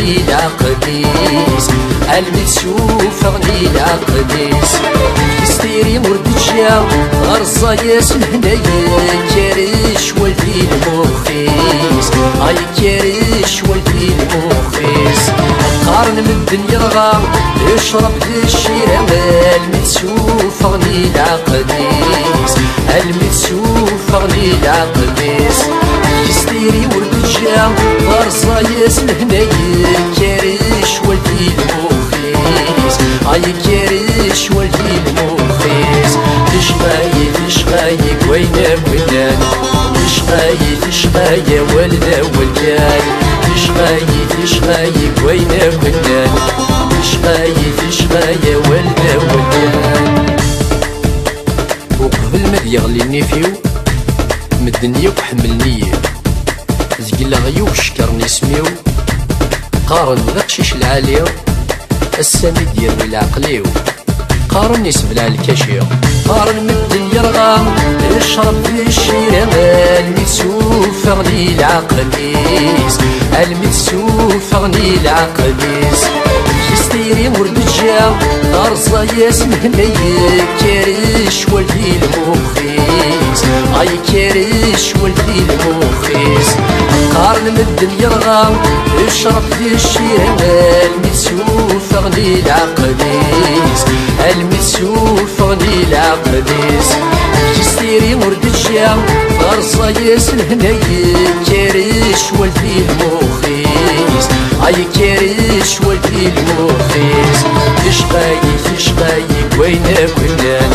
غني العقديس المتشوف غني العقديس يستيري مردجا غرزة ياسن هنايا كارش والدي المخيس هاي كارش والدي المخيس قارن من الدنيا رغا يشرب للشيرة المتشوف غني العقديس المتشوف غني العقديس يستيري مردجا غرزة ياسن هنايا كارش والدي المخيس هاي كارش والدي المخيس تشغاي وينك ودان تشغاي ولدا والجاي تشغاي وينك ودان تشغاي ولدا والجاي وقبل ما يغلي النيفيو من الدنيا وحملني زقلا غيو شكرني سميو قارن بقشيش العالية السامي ديالو العقليو قارن يسبلع الكاشية قارن من الدنيا رغام يشرب في الشيرة المتسوف غني العقليس المتسوف غني العقليس يستيري مردجا غرزة ياسن هنايا كارش والدي المخيس هاي كارش والدي المخيس قارن من الدنيا رغام يشرب في الشيرة المتسوف غني العقليس المتسوف غني العقديس يستيري مردجا غرزة ياسن هنايا كارش والدي المخيس هاي كارش والدي المخيس تشغاي وينك ودان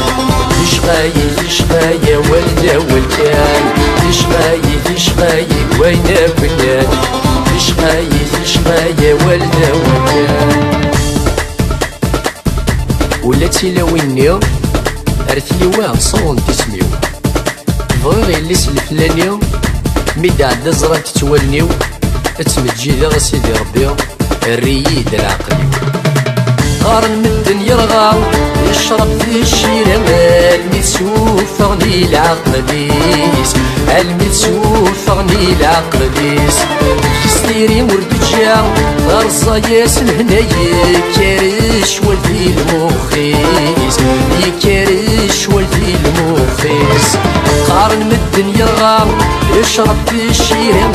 تشغاي ولدا والكان تشغاي وينك ودان تشغاي ولدا والكان ولا تيلاويني ارثلي واه صون تسميو بغيغ يليس الفلاني ميدا عدا زران تتولنيو تمجي ذا سيدي ربي الريد العقلي قارن من الدنيا رغا يشرب في الشيرة المتسوف غني العقديس المتسوف غني العقديس يستيري مردجا غرزة ياسن هنايا كارش والدي المخيس يكارش والدي المخيس قارن من الدنيا رغا يشرب في الشيرة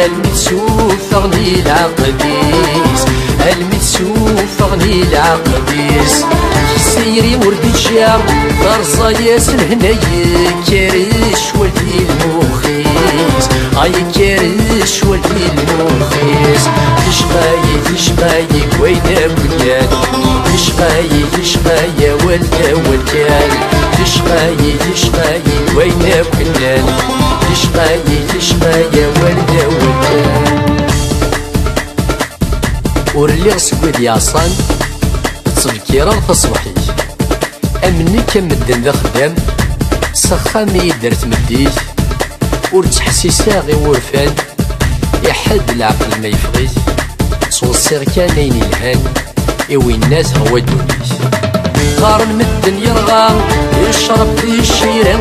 المتسوف غني العقديس المتسوف غني العقديس يسيري مردجا غرزة ياسن هنايا كارش والدي المخيس هاي كارش والدي المخيس تشغاي وينك ودان تشغاي ولدا والكان تشغاي وينك ودان تشغاي ولدا والكان ورلي غسكويد يعصان تصبكيرا تصبحي امني كمدن ذا خدام سخامي درت مديت ور تحسيسا غي ورفان يحد العقل ما يفغيت صوصير كان اين الهان ايوي الناس هو دونيس قارن من الدنيا رغام يشرب في الشيرة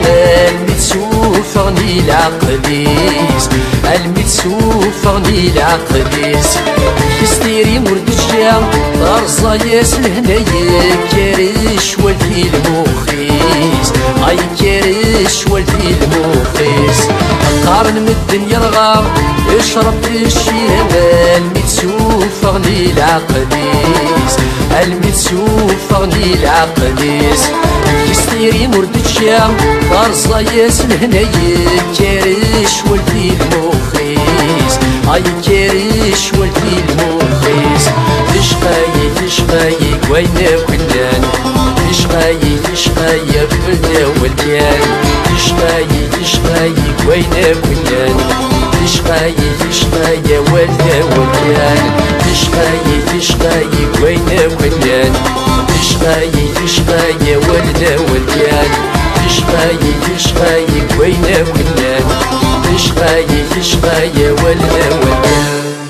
المتسوف غني العقديس المتسوف غني العقديس يستيري مردجا غرزة ياسن هنايا كارش والدي المخيس هاي كارش والدي المخيس قارن من الدنيا رغام يشرب في الشيرة المتسوف غني العقديس المتسوف غني العقديس يستيري مردجا غرزة ياسن هنايا كارش والدي المخيس هاي كارش والدي المخيس تشغاي وينك ودان تشغاي بلدا والكان تشغاي وينك ودان تشغاي ولدا والكان تشغاي وينك ودان تشغاي ولدا والكان تشغاي وينك ودان تشغاي ولدا والكان